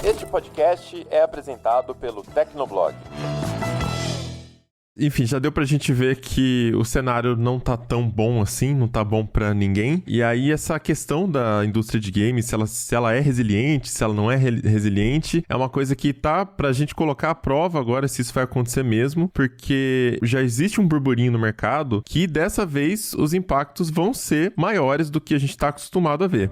Este podcast é apresentado pelo Tecnoblog. Enfim, já deu pra gente ver que o cenário não tá tão bom assim, não tá bom pra ninguém. E aí essa questão da indústria de games, se ela é resiliente, se ela não é resiliente, é uma coisa que tá pra gente colocar à prova agora se isso vai acontecer mesmo, porque já existe um burburinho no mercado que dessa vez os impactos vão ser maiores do que a gente tá acostumado a ver.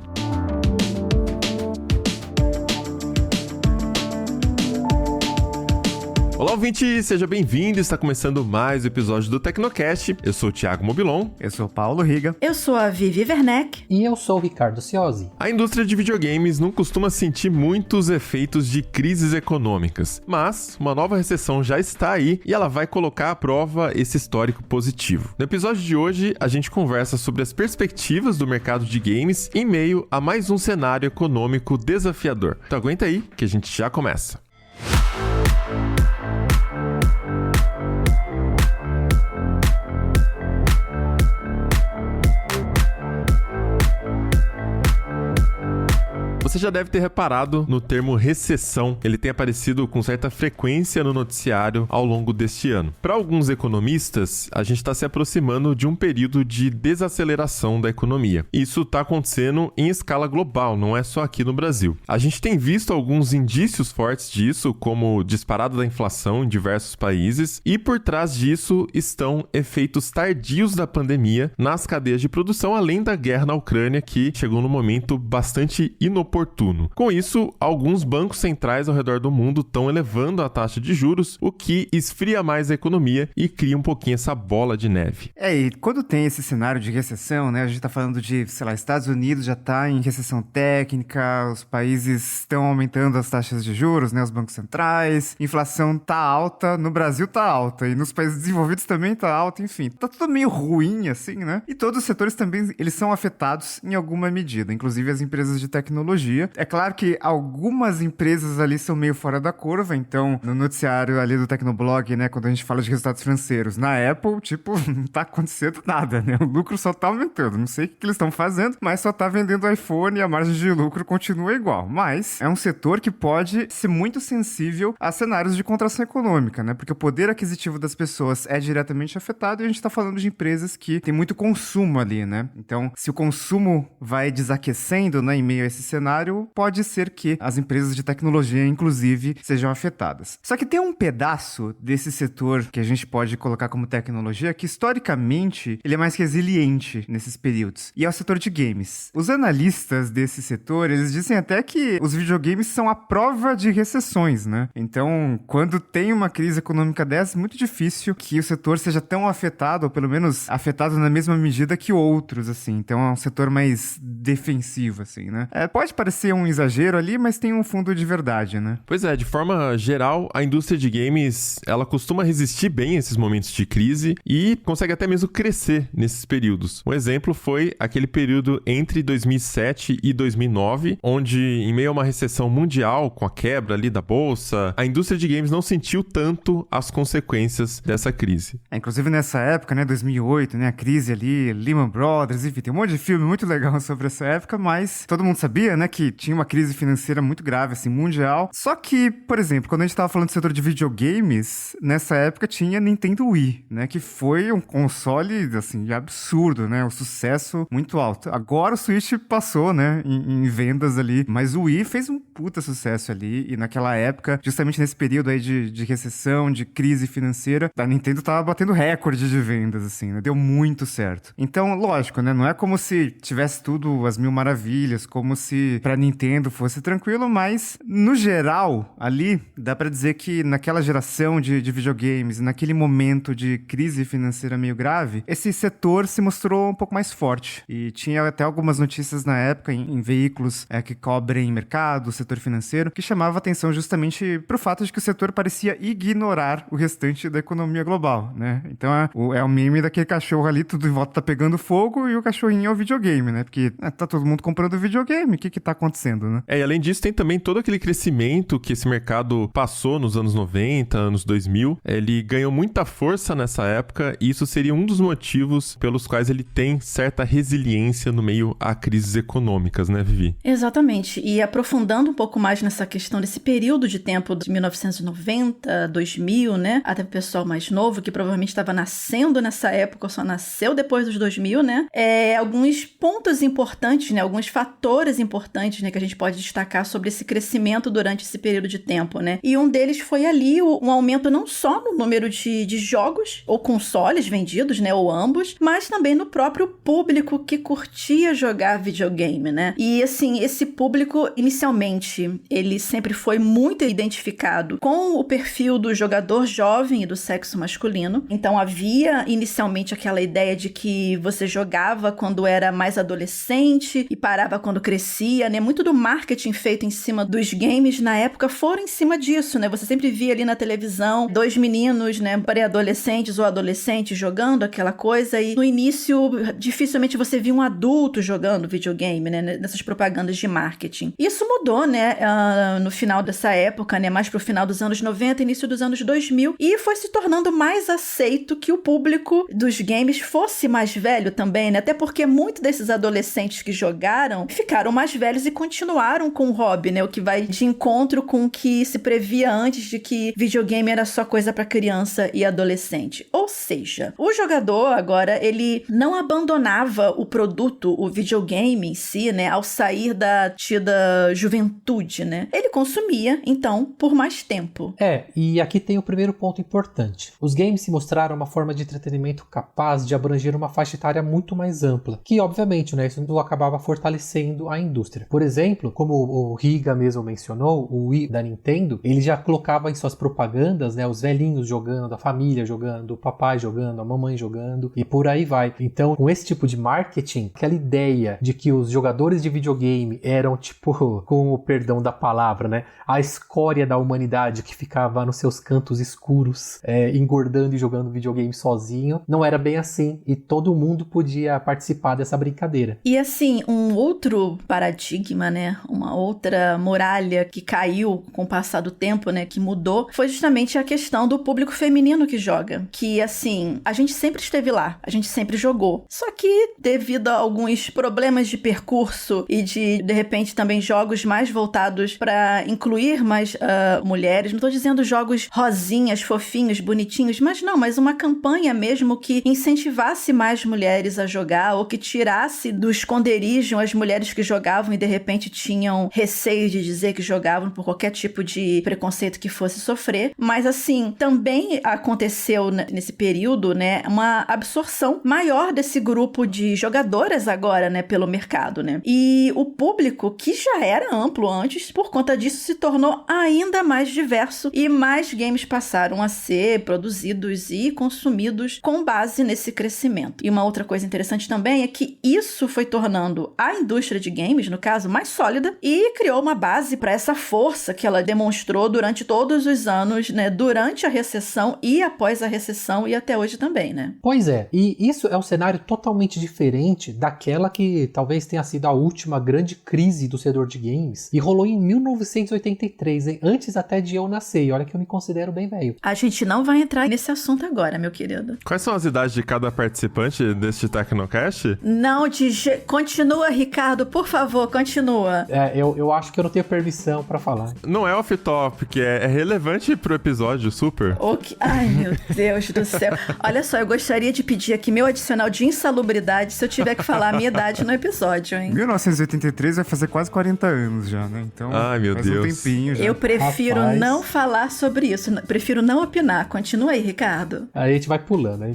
Olá, ouvinte! Seja bem-vindo! Está começando mais um episódio do Tecnocast. Eu sou o Thiago Mobilon. Eu sou o Paulo Riga. Eu sou a Vivi Werneck. E eu sou o Ricardo Ciosi. A indústria de videogames não costuma sentir muitos efeitos de crises econômicas, mas uma nova recessão já está aí e ela vai colocar à prova esse histórico positivo. No episódio de hoje, a gente conversa sobre as perspectivas do mercado de games em meio a mais um cenário econômico desafiador. Então aguenta aí que a gente já começa. Você já deve ter reparado no termo recessão. Ele tem aparecido com certa frequência no noticiário ao longo deste ano. Para alguns economistas, a gente está se aproximando de um período de desaceleração da economia. Isso está acontecendo em escala global, não é só aqui no Brasil. A gente tem visto alguns indícios fortes disso, como disparada da inflação em diversos países, e por trás disso estão efeitos tardios da pandemia nas cadeias de produção, além da guerra na Ucrânia, que chegou num momento bastante inoportuno. Com isso, alguns bancos centrais ao redor do mundo estão elevando a taxa de juros, o que esfria mais a economia e cria um pouquinho essa bola de neve. E quando tem esse cenário de recessão, né, a gente tá falando de, Estados Unidos já tá em recessão técnica, os países estão aumentando as taxas de juros, né, os bancos centrais, inflação tá alta, no Brasil tá alta, e nos países desenvolvidos também tá alta, enfim, tá tudo meio ruim, assim, né, e todos os setores também, eles são afetados em alguma medida, inclusive as empresas de tecnologia. É claro que algumas empresas ali são meio fora da curva, então no noticiário ali do Tecnoblog, né, quando a gente fala de resultados financeiros, na Apple, não tá acontecendo nada, né, o lucro só tá aumentando, não sei o que eles estão fazendo, mas só tá vendendo iPhone e a margem de lucro continua igual, mas é um setor que pode ser muito sensível a cenários de contração econômica, né, porque o poder aquisitivo das pessoas é diretamente afetado e a gente tá falando de empresas que tem muito consumo ali, né, então se o consumo vai desaquecendo, né, em meio a esse cenário, pode ser que as empresas de tecnologia, inclusive, sejam afetadas. Só que tem um pedaço desse setor que a gente pode colocar como tecnologia que, historicamente, ele é mais resiliente nesses períodos. E é o setor de games. Os analistas desse setor, eles dizem até que os videogames são a prova de recessões, né? Então, quando tem uma crise econômica dessa, é muito difícil que o setor seja tão afetado, ou pelo menos afetado na mesma medida que outros, assim. Então, é um setor mais defensivo, assim, né? Pode parecer um exagero ali, mas tem um fundo de verdade, né? Pois é, de forma geral, a indústria de games, ela costuma resistir bem a esses momentos de crise e consegue até mesmo crescer nesses períodos. Um exemplo foi aquele período entre 2007 e 2009, onde, em meio a uma recessão mundial, com a quebra ali da bolsa, a indústria de games não sentiu tanto as consequências dessa crise. Inclusive nessa época, né, 2008, né, a crise ali, Lehman Brothers, enfim, tem um monte de filme muito legal sobre essa época, mas todo mundo sabia, né, que tinha uma crise financeira muito grave, assim, mundial. Só que, por exemplo, quando a gente tava falando do setor de videogames, nessa época tinha Nintendo Wii, né, que foi um console, assim, absurdo, né, um sucesso muito alto. Agora o Switch passou, né, em vendas ali, mas o Wii fez um puta sucesso ali, e naquela época, justamente nesse período aí de recessão, de crise financeira, a Nintendo tava batendo recorde de vendas, assim, né, deu muito certo. Então, lógico, né, não é como se tivesse tudo às mil maravilhas, como se pra Nintendo fosse tranquilo, mas no geral, ali, dá pra dizer que naquela geração de videogames, naquele momento de crise financeira meio grave, esse setor se mostrou um pouco mais forte. E tinha até algumas notícias na época em veículos que cobrem mercado, setor financeiro, que chamava atenção justamente pro fato de que o setor parecia ignorar o restante da economia global, né? Então é o meme daquele cachorro ali, tudo em volta tá pegando fogo e o cachorrinho é o videogame, né? Porque tá todo mundo comprando videogame, o que tá acontecendo, né? E além disso, tem também todo aquele crescimento que esse mercado passou nos anos 90, anos 2000. Ele ganhou muita força nessa época e isso seria um dos motivos pelos quais ele tem certa resiliência no meio a crises econômicas, né, Vivi? Exatamente. E aprofundando um pouco mais nessa questão desse período de tempo de 1990, 2000, né? Até o pessoal mais novo, que provavelmente estava nascendo nessa época, ou só nasceu depois dos 2000, né? Alguns pontos importantes, né? Alguns fatores importantes, né? Que a gente pode destacar sobre esse crescimento durante esse período de tempo, né? E um deles foi ali um aumento não só no número de jogos ou consoles vendidos, né? Ou ambos, mas também no próprio público que curtia jogar videogame, né? E, assim, esse público, inicialmente, ele sempre foi muito identificado com o perfil do jogador jovem e do sexo masculino. Então, havia inicialmente aquela ideia de que você jogava quando era mais adolescente e parava quando crescia, né? Muito do marketing feito em cima dos games na época foram em cima disso, né? Você sempre via ali na televisão 2 meninos, né, pré-adolescentes ou adolescentes jogando aquela coisa e no início dificilmente você via um adulto jogando videogame, né, nessas propagandas de marketing. Isso mudou, né, no final dessa época, né, mais pro final dos anos 90, início dos anos 2000, e foi se tornando mais aceito que o público dos games fosse mais velho também, né, até porque muitos desses adolescentes que jogaram ficaram mais velhos e continuaram com o hobby, né, o que vai de encontro com o que se previa antes de que videogame era só coisa para criança e adolescente. Ou seja, o jogador agora, ele não abandonava o produto, o videogame em si, né, ao sair da tida juventude, né? Ele consumia, então, por mais tempo. E aqui tem o primeiro ponto importante. Os games se mostraram uma forma de entretenimento capaz de abranger uma faixa etária muito mais ampla, que, obviamente, né, isso acabava fortalecendo a indústria. Por exemplo, como o Riga mesmo mencionou, o Wii da Nintendo, ele já colocava em suas propagandas, né, os velhinhos jogando, a família jogando, o papai jogando, a mamãe jogando e por aí vai. Então, com esse tipo de marketing, aquela ideia de que os jogadores de videogame eram tipo, com o perdão da palavra, né, a escória da humanidade que ficava nos seus cantos escuros, engordando e jogando videogame sozinho, não era bem assim e todo mundo podia participar dessa brincadeira. E assim, um outro paradigma, né, uma outra muralha que caiu com o passar do tempo, né, que mudou, foi justamente a questão do público feminino que joga. Que, assim, a gente sempre esteve lá, a gente sempre jogou. Só que, devido a alguns problemas de percurso e de repente, também jogos mais voltados para incluir mais mulheres, não tô dizendo jogos rosinhas, fofinhos, bonitinhos, mas uma campanha mesmo que incentivasse mais mulheres a jogar ou que tirasse do esconderijo as mulheres que jogavam e, de repente, tinham receio de dizer que jogavam por qualquer tipo de preconceito que fosse sofrer. Mas, assim, também aconteceu nesse período, né, uma absorção maior desse grupo de jogadoras agora, né, pelo mercado, né. E o público, que já era amplo antes, por conta disso se tornou ainda mais diverso e mais games passaram a ser produzidos e consumidos com base nesse crescimento. E uma outra coisa interessante também é que isso foi tornando a indústria de games, no caso, mais sólida e criou uma base para essa força que ela demonstrou durante todos os anos, né, durante a recessão e após a recessão e até hoje também, né? Pois é, e isso é um cenário totalmente diferente daquela que talvez tenha sido a última grande crise do setor de games e rolou em 1983, hein? Antes até de eu nascer, e olha que eu me considero bem velho. A gente não vai entrar nesse assunto agora, meu querido. Quais são as idades de cada participante deste Tecnocast? Não, continua, Ricardo, por favor, continua. Eu acho que eu não tenho permissão pra falar. Não é off-topic, é relevante pro episódio, super. Ai, meu Deus do céu. Olha só, eu gostaria de pedir aqui meu adicional de insalubridade se eu tiver que falar a minha idade no episódio, hein? 1983 vai fazer quase 40 anos já, né? Então, ai, meu faz Deus. um tempinho já. Eu prefiro não falar sobre isso, prefiro não opinar. Continua aí, Ricardo. A gente vai pulando.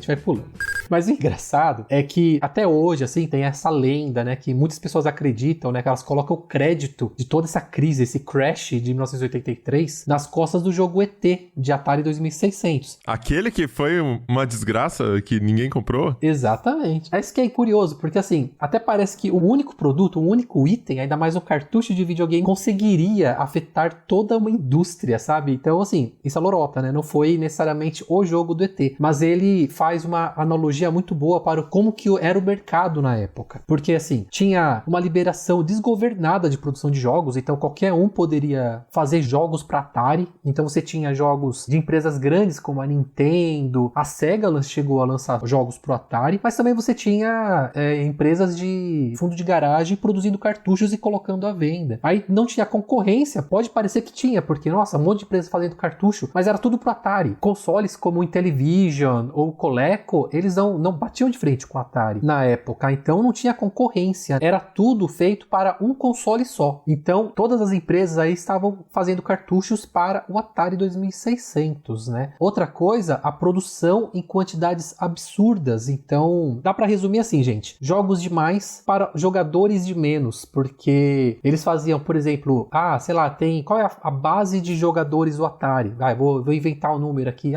Mas o engraçado é que até hoje, assim, tem essa lenda, né, que muitas pessoas acreditam, né, que elas colocam o crédito de toda essa crise, esse crash de 1983, nas costas do jogo ET de Atari 2600. Aquele que foi uma desgraça que ninguém comprou? Exatamente. É isso que é curioso, porque assim, até parece que o único produto, o único item, ainda mais um cartucho de videogame, conseguiria afetar toda uma indústria, sabe? Então, assim, isso é lorota, né? Não foi necessariamente o jogo do ET, mas ele faz uma analogia analogia muito boa para como que era o mercado na época. Porque, assim, tinha uma liberação desgovernada de produção de jogos, então qualquer um poderia fazer jogos para Atari. Então você tinha jogos de empresas grandes como a Nintendo, a Sega chegou a lançar jogos pro Atari, mas também você tinha empresas de fundo de garagem produzindo cartuchos e colocando à venda. Aí não tinha concorrência, pode parecer que tinha, porque, nossa, um monte de empresas fazendo cartucho, mas era tudo pro Atari. Consoles como o Intellivision ou o Coleco, eles não batiam de frente com o Atari na época, então não tinha concorrência, era tudo feito para um console só. Então todas as empresas aí estavam fazendo cartuchos para o Atari 2600, né? Outra coisa, a produção em quantidades absurdas. Então dá para resumir assim, gente, jogos demais para jogadores de menos, porque eles faziam, por exemplo, sei lá, qual é a base de jogadores do Atari? Vou inventar um número aqui,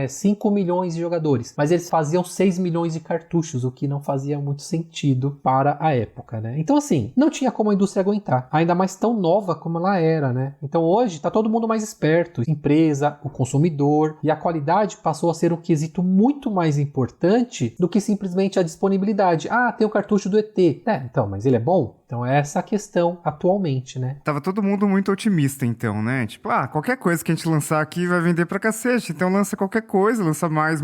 5 milhões de jogadores, mas eles faziam 6 milhões de cartuchos, o que não fazia muito sentido para a época, né? Então, assim, não tinha como a indústria aguentar, ainda mais tão nova como ela era, né? Então, hoje, tá todo mundo mais esperto, empresa, o consumidor, e a qualidade passou a ser um quesito muito mais importante do que simplesmente a disponibilidade. Tem o cartucho do ET. Então, mas ele é bom? Então é essa a questão atualmente, né? Tava todo mundo muito otimista, então, né? Tipo, qualquer coisa que a gente lançar aqui vai vender pra cacete. Então lança qualquer coisa, lança mais.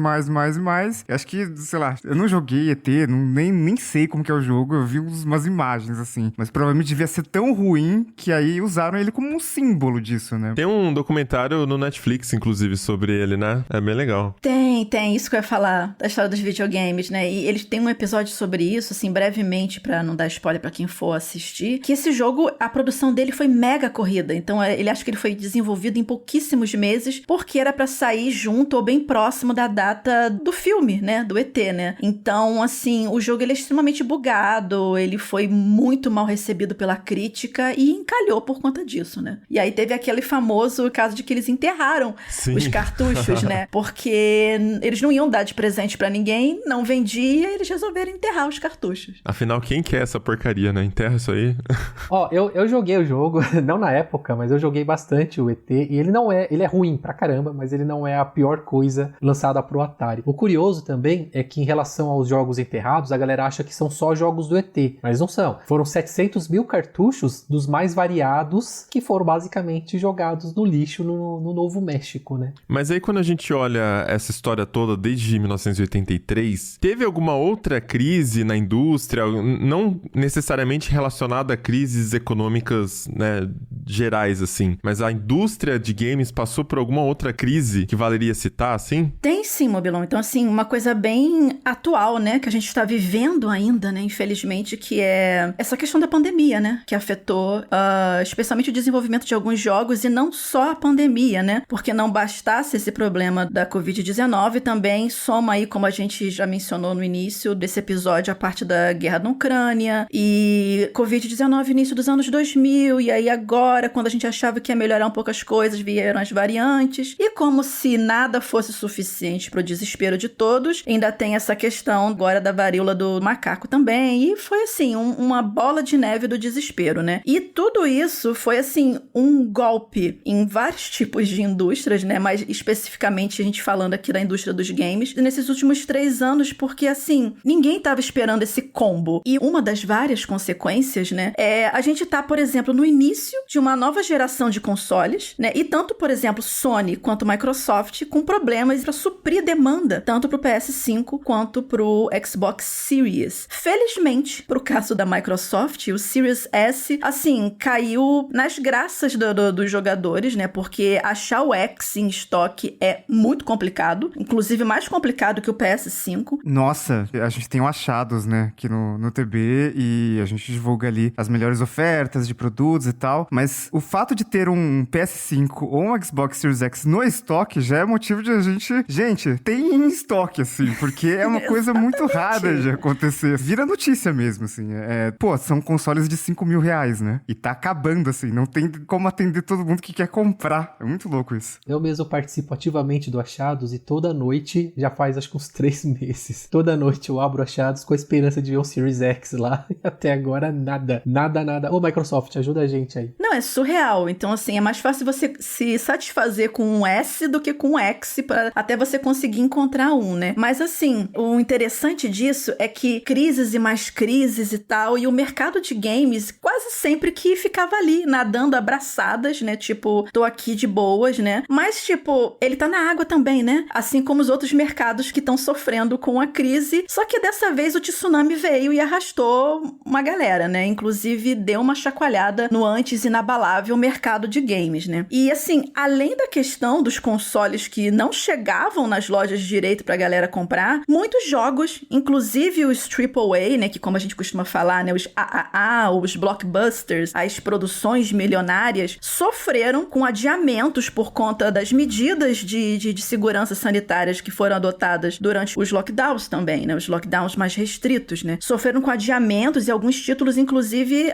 Eu acho que, sei lá, eu não joguei ET, nem sei como que é o jogo, eu vi umas imagens, assim. Mas provavelmente devia ser tão ruim que aí usaram ele como um símbolo disso, né? Tem um documentário no Netflix, inclusive, sobre ele, né? É bem legal. Tem, isso que eu ia falar, da história dos videogames, né? E eles têm um episódio sobre isso, assim, brevemente, pra não dar spoiler pra quem for assistir, que esse jogo, a produção dele foi mega corrida, então ele acha que ele foi desenvolvido em pouquíssimos meses, porque era pra sair junto ou bem próximo da data do filme, né, do ET, né, então, assim, o jogo ele é extremamente bugado, ele foi muito mal recebido pela crítica e encalhou por conta disso, né, e aí teve aquele famoso caso de que eles enterraram os cartuchos, né, porque eles não iam dar de presente pra ninguém, não vendia, e eles resolveram enterrar os cartuchos. Afinal, quem quer essa porcaria, né? Enterra isso aí. Eu joguei o jogo, não na época, mas eu joguei bastante o ET, e ele é ruim pra caramba, mas ele não é a pior coisa lançada pro Atari. O curioso também é que em relação aos jogos enterrados, a galera acha que são só jogos do ET, mas não são. Foram 700 mil cartuchos dos mais variados que foram basicamente jogados no lixo no Novo México, né? Mas aí quando a gente olha essa história toda desde 1983, teve alguma outra crise na indústria, não necessariamente relacionada a crises econômicas, né, gerais, assim, mas a indústria de games passou por alguma outra crise que valeria citar, assim? Tem sim, Mobilon. Então, assim, uma coisa bem atual, né, que a gente está vivendo ainda, né, infelizmente, que é essa questão da pandemia, né, que afetou especialmente o desenvolvimento de alguns jogos e não só a pandemia, né, porque não bastasse esse problema da Covid-19, também soma aí, como a gente já mencionou no início desse episódio, a parte da guerra na Ucrânia e Covid-19 início dos anos 2000, e aí agora, quando a gente achava que ia melhorar um pouco as coisas, vieram as variantes, e como se nada fosse suficiente para o desespero de todos, ainda tem essa questão agora da varíola do macaco também, e foi assim, uma bola de neve do desespero, né? E tudo isso foi assim, um golpe em vários tipos de indústrias, né? Mas especificamente a gente falando aqui da indústria dos games, nesses últimos 3 anos, porque assim, ninguém estava esperando esse combo. E uma das várias consequências, né, a gente tá, por exemplo, no início de uma nova geração de consoles, né, e tanto, por exemplo, Sony quanto Microsoft com problemas para suprir demanda, tanto pro PS5 quanto pro Xbox Series. Felizmente, pro caso da Microsoft, o Series S, assim, caiu nas graças dos jogadores, né, porque achar o X em estoque é muito complicado, inclusive mais complicado que o PS5. Nossa, a gente tem achados, né, aqui no TB, e a gente divulga ali as melhores ofertas de produtos e tal, mas o fato de ter um PS5 ou um Xbox Series X no estoque já é motivo de a gente... Gente, tem em estoque, assim, porque é uma coisa muito rara de acontecer. Vira notícia mesmo, assim. São consoles de 5 mil reais, né? E tá acabando, assim, não tem como atender todo mundo que quer comprar. É muito louco isso. Eu mesmo participo ativamente do Achados e toda noite, já faz acho que uns 3 meses, toda noite eu abro Achados com a esperança de ver um Series X lá, e até agora nada. Ô, Microsoft, ajuda a gente aí. Não, É surreal. Então, assim, é mais fácil você se satisfazer com um S do que com um X para até você conseguir encontrar um, né? Mas, assim, o interessante disso é que crises e mais crises e tal, e o mercado de games quase sempre que ficava ali, nadando abraçadas, né? Tipo, tô aqui de boas, né? Mas, tipo, ele tá na água também, né? Assim como os outros mercados que estão sofrendo com a crise. Só que dessa vez o tsunami veio e arrastou uma galera, né? Inclusive deu uma chacoalhada no antes inabalável mercado de games, né? E assim, além da questão dos consoles que não chegavam nas lojas de direito pra galera comprar, muitos jogos, inclusive os AAA, né? Que como a gente costuma falar, né? Os AAA, os blockbusters, as produções milionárias, sofreram com adiamentos por conta das medidas de segurança sanitárias que foram adotadas durante os lockdowns também, né? Os lockdowns mais restritos, né? Sofreram com adiamentos e alguns títulos, inclusive,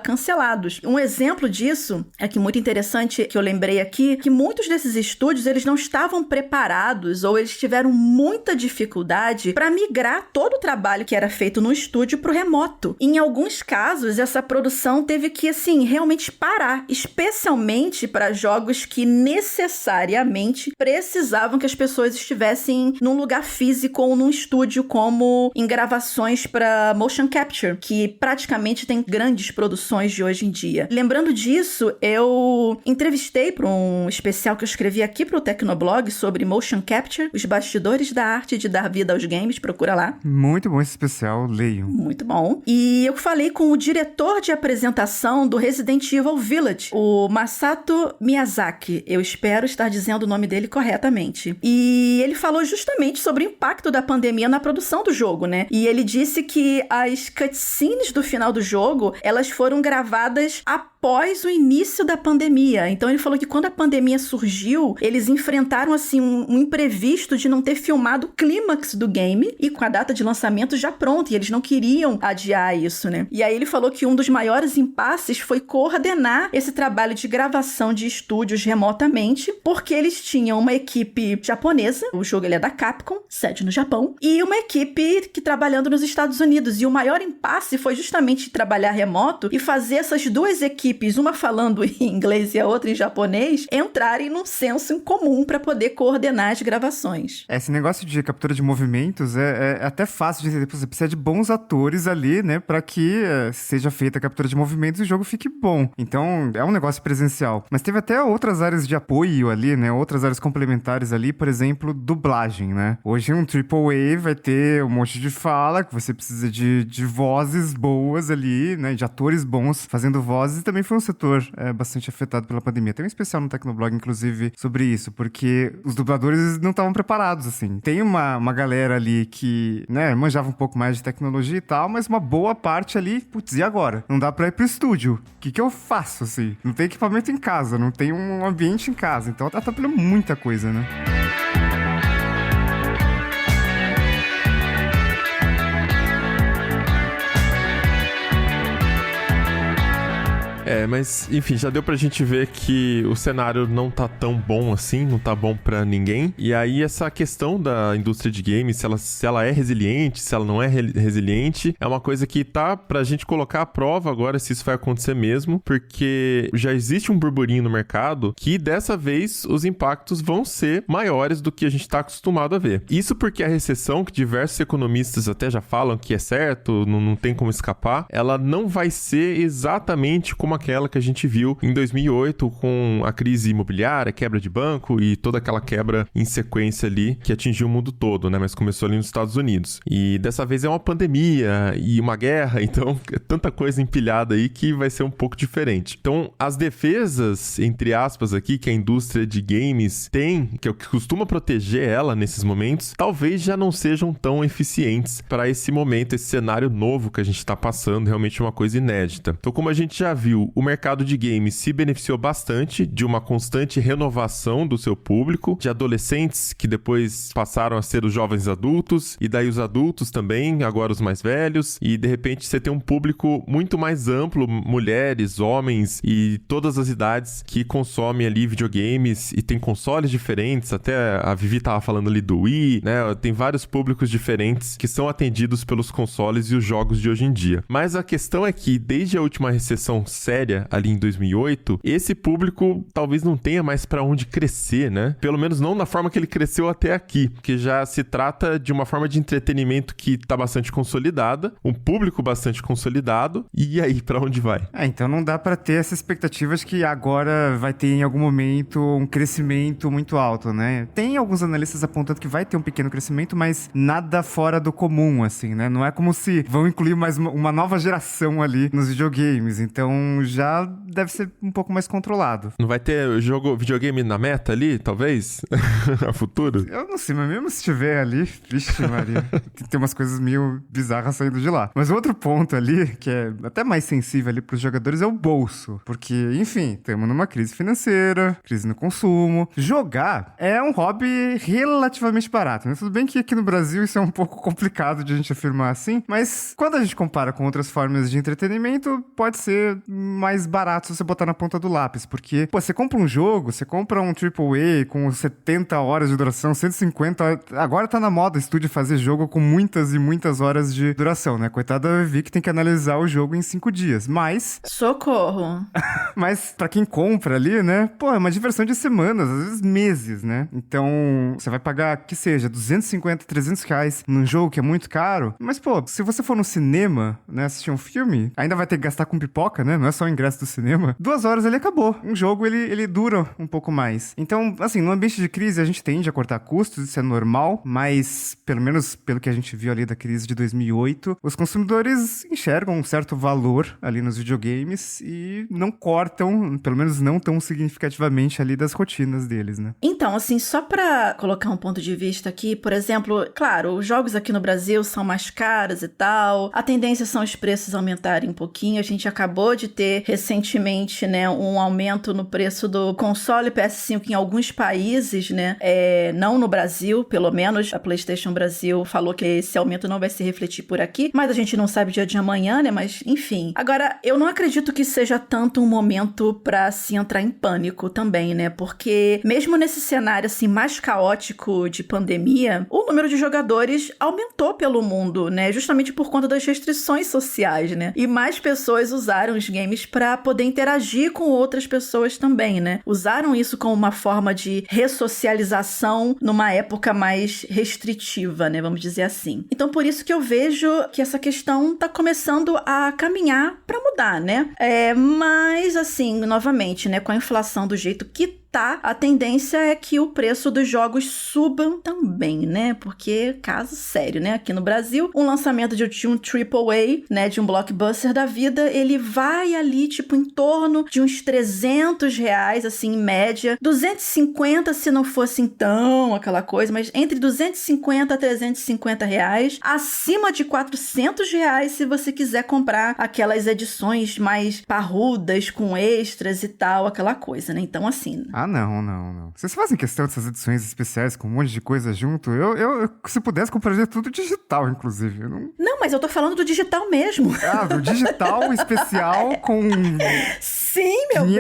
cancelados. Um exemplo disso é que muito interessante, que eu lembrei aqui, que muitos desses estúdios, eles não estavam preparados ou eles tiveram muita dificuldade para migrar todo o trabalho que era feito no estúdio pro remoto. Em alguns casos, essa produção teve que, assim, realmente parar, especialmente para jogos que necessariamente precisavam que as pessoas estivessem num lugar físico ou num estúdio, como em gravações para motion capture, que praticamente tem grandes produções de hoje em dia. Lembrando disso, eu entrevistei para um especial que eu escrevi aqui pro Tecnoblog sobre motion capture, os bastidores da arte de dar vida aos games, procura lá. Muito bom esse especial, leiam. Muito bom. E eu falei com o diretor de apresentação do Resident Evil Village, o Masato Miyazaki. Eu espero estar dizendo o nome dele corretamente. E ele falou justamente sobre o impacto da pandemia na produção do jogo, né? E ele disse que as cutscenes do final do jogo, elas foram gravadas após o início da pandemia. Então ele falou que quando a pandemia surgiu, eles enfrentaram, assim, um imprevisto de não ter filmado o clímax do game e com a data de lançamento já pronta, e eles não queriam adiar isso, né? E aí ele falou que um dos maiores impasses foi coordenar esse trabalho de gravação de estúdios remotamente, porque eles tinham uma equipe japonesa, o jogo ele é da Capcom, sede no Japão, e uma equipe que trabalhando nos Estados Unidos, e o maior impasse foi justamente trabalhar remoto e fazer essas duas equipes, uma falando em inglês e a outra em japonês, entrarem num senso em comum para poder coordenar as gravações. Esse negócio de captura de movimentos é até fácil de entender. Você precisa de bons atores ali, né, para que seja feita a captura de movimentos e o jogo fique bom. Então, é um negócio presencial. Mas teve até outras áreas de apoio ali, né, outras áreas complementares ali, por exemplo, dublagem, né? Hoje um AAA vai ter um monte de fala, que você precisa de vozes boas ali, né, de atores bons fazendo vozes, e também foi um setor bastante afetado pela pandemia. Tem um especial no Tecnoblog, inclusive, sobre isso, porque os dubladores não estavam preparados, assim. Tem uma galera ali que, né, manjava um pouco mais de tecnologia e tal, mas uma boa parte ali, putz, e agora? Não dá pra ir pro estúdio. O que eu faço, assim? Não tem equipamento em casa, não tem um ambiente em casa, então tá atrapalhando muita coisa, né? Mas, enfim, já deu pra gente ver que o cenário não tá tão bom assim, não tá bom pra ninguém. E aí, essa questão da indústria de games, se ela é resiliente, se ela não é resiliente, é uma coisa que tá pra gente colocar à prova agora se isso vai acontecer mesmo, porque já existe um burburinho no mercado que, dessa vez, os impactos vão ser maiores do que a gente tá acostumado a ver. Isso porque a recessão, que diversos economistas até já falam que é certo, não tem como escapar, ela não vai ser exatamente como aquela que a gente viu em 2008 com a crise imobiliária, quebra de banco e toda aquela quebra em sequência ali que atingiu o mundo todo, né? Mas começou ali nos Estados Unidos. E dessa vez é uma pandemia e uma guerra, então é tanta coisa empilhada aí que vai ser um pouco diferente. Então, as defesas, entre aspas aqui, que a indústria de games tem, que é o que costuma proteger ela nesses momentos, talvez já não sejam tão eficientes para esse momento, esse cenário novo que a gente está passando, realmente uma coisa inédita. Então, como a gente já viu, o mercado de games se beneficiou bastante de uma constante renovação do seu público, de adolescentes que depois passaram a ser os jovens adultos, e daí os adultos também, agora os mais velhos, e de repente você tem um público muito mais amplo, mulheres, homens e todas as idades que consomem ali videogames e tem consoles diferentes, até a Vivi tava falando ali do Wii, né? Tem vários públicos diferentes que são atendidos pelos consoles e os jogos de hoje em dia. Mas a questão é que desde a última recessão séria séria ali em 2008, esse público talvez não tenha mais pra onde crescer, né? Pelo menos não na forma que ele cresceu até aqui, porque já se trata de uma forma de entretenimento que tá bastante consolidada, um público bastante consolidado, e aí, pra onde vai? Então não dá pra ter essa expectativa de que agora vai ter em algum momento um crescimento muito alto, né? Tem alguns analistas apontando que vai ter um pequeno crescimento, mas nada fora do comum, assim, né? Não é como se vão incluir mais uma nova geração ali nos videogames, então já deve ser um pouco mais controlado. Não vai ter videogame na meta ali, talvez? A futuro? Eu não sei, mas mesmo se estiver ali, vixe Maria, tem umas coisas meio bizarras saindo de lá. Mas outro ponto ali, que é até mais sensível ali pros jogadores, é o bolso. Porque, enfim, estamos numa crise financeira, crise no consumo. Jogar é um hobby relativamente barato, né? Tudo bem que aqui no Brasil isso é um pouco complicado de a gente afirmar assim, mas quando a gente compara com outras formas de entretenimento, pode ser mais barato se você botar na ponta do lápis, porque, pô, você compra um jogo, você compra um AAA com 70 horas de duração, 150, agora tá na moda estúdio fazer jogo com muitas e muitas horas de duração, né? Coitada da Vivi que tem que analisar o jogo em 5 dias, mas... Socorro! Mas pra quem compra ali, né? Pô, é uma diversão de semanas, às vezes meses, né? Então, você vai pagar, que seja, 250, 300 reais num jogo que é muito caro, mas, pô, se você for no cinema, né, assistir um filme, ainda vai ter que gastar com pipoca, né? Não é só o ingresso do cinema. 2 horas ele acabou. Um jogo, ele dura um pouco mais. Então, assim, no ambiente de crise, a gente tende a cortar custos, isso é normal, mas, pelo menos pelo que a gente viu ali da crise de 2008, os consumidores enxergam um certo valor ali nos videogames e não cortam, pelo menos não tão significativamente ali das rotinas deles, né? Então, assim, só pra colocar um ponto de vista aqui, por exemplo, claro, os jogos aqui no Brasil são mais caros e tal, a tendência são os preços aumentarem um pouquinho, a gente acabou de ter recentemente, né, um aumento no preço do console PS5 em alguns países, né, não no Brasil, pelo menos a PlayStation Brasil falou que esse aumento não vai se refletir por aqui, mas a gente não sabe o dia de amanhã, né, mas enfim. Agora, eu não acredito que seja tanto um momento pra se entrar em pânico também, né, porque mesmo nesse cenário, assim, mais caótico de pandemia, o número de jogadores aumentou pelo mundo, né, justamente por conta das restrições sociais, né, e mais pessoas usaram os games pra poder interagir com outras pessoas também, né, usaram isso como uma forma de ressocialização numa época mais restritiva, né, vamos dizer assim. Então, por isso que eu vejo que essa questão tá começando a caminhar pra mudar, né, mas, assim, novamente, né, com a inflação do jeito que tá, a tendência é que o preço dos jogos subam também, né? Porque, caso sério, né? Aqui no Brasil, um lançamento de um AAA, né? De um blockbuster da vida, ele vai ali, tipo, em torno de uns 300 reais, assim, em média. 250 se não fosse, então, aquela coisa, mas entre 250 a 350 reais. Acima de 400 reais se você quiser comprar aquelas edições mais parrudas, com extras e tal, aquela coisa, né? Então, assim... Ah, não. Vocês fazem questão dessas edições especiais com um monte de coisa junto? Eu se pudesse, compraria tudo digital, inclusive. Não, mas eu tô falando do digital mesmo. Ah, do digital especial com... Sim, meu bem,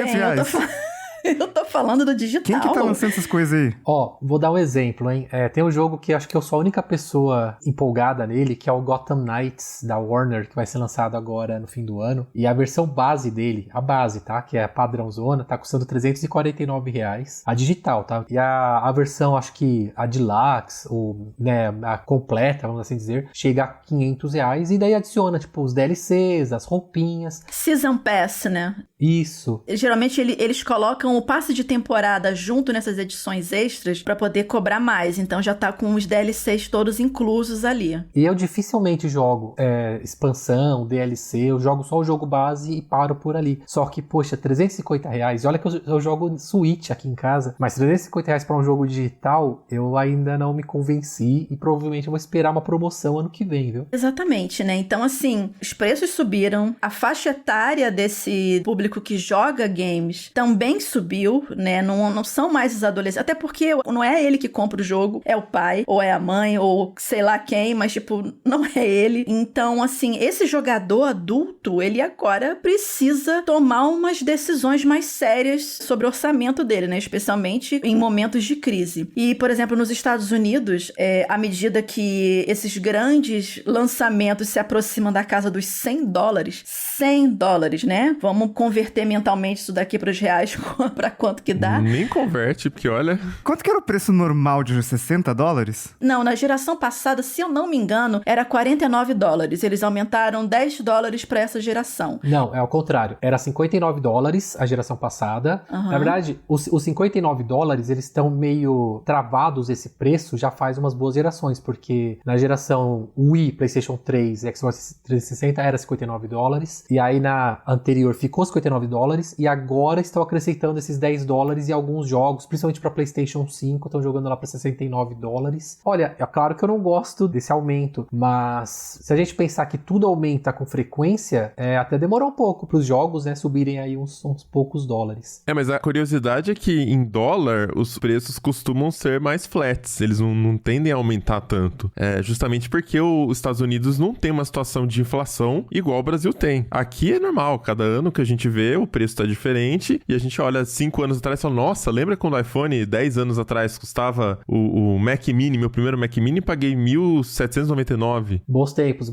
eu tô falando do digital. Quem que tá lançando essas coisas aí? Ó, vou dar um exemplo, hein? Tem um jogo que acho que eu sou a única pessoa empolgada nele, que é o Gotham Knights, da Warner, que vai ser lançado agora no fim do ano. E a versão base dele, a base, tá? Que é a padrãozona, tá custando R$349. A digital, tá? E a versão, acho que a Deluxe, ou, né, a completa, vamos assim dizer, chega a R$500. E daí adiciona, tipo, os DLCs, as roupinhas. Season Pass, né? Isso. Geralmente eles colocam o passe de temporada junto nessas edições extras pra poder cobrar mais. Então já tá com os DLCs todos inclusos ali. E eu dificilmente jogo expansão, DLC, eu jogo só o jogo base e paro por ali. Só que, poxa, R$350, e olha que eu jogo Switch aqui em casa, mas R$350 pra um jogo digital, eu ainda não me convenci e provavelmente eu vou esperar uma promoção ano que vem, viu? Exatamente, né? Então, assim, os preços subiram, a faixa etária desse público que joga games também subiu, né? Não são mais os adolescentes, até porque não é ele que compra o jogo, é o pai, ou é a mãe, ou sei lá quem, mas tipo, não é ele. Então, assim, esse jogador adulto, ele agora precisa tomar umas decisões mais sérias sobre o orçamento dele, né? Especialmente em momentos de crise. E, por exemplo, nos Estados Unidos, à medida que esses grandes lançamentos se aproximam da casa dos $100, né? Vamos converter converter mentalmente isso daqui para os reais para quanto que dá. Nem converte, porque olha... Quanto que era o preço normal de $60? Não, na geração passada, se eu não me engano, era $49. Eles aumentaram $10 para essa geração. Não, é ao contrário. Era $59 a geração passada. Uhum. Na verdade, os $59, eles estão meio travados esse preço já faz umas boas gerações, porque na geração Wii, PlayStation 3 e Xbox 360 era $59, e aí na anterior ficou $59, e agora estão acrescentando esses $10 e alguns jogos, principalmente para PlayStation 5, estão jogando lá para $69. Olha, é claro que eu não gosto desse aumento, mas se a gente pensar que tudo aumenta com frequência, até demorou um pouco para os jogos, né, subirem aí uns poucos dólares. Mas a curiosidade é que em dólar os preços costumam ser mais flats, eles não tendem a aumentar tanto. Justamente porque os Estados Unidos não tem uma situação de inflação igual o Brasil tem. Aqui é normal, cada ano que a gente vê o preço tá diferente e a gente olha 5 anos atrás e fala, nossa, lembra quando o iPhone 10 anos atrás custava o Mac Mini, meu primeiro Mac Mini, paguei $1.799. Bons tempos.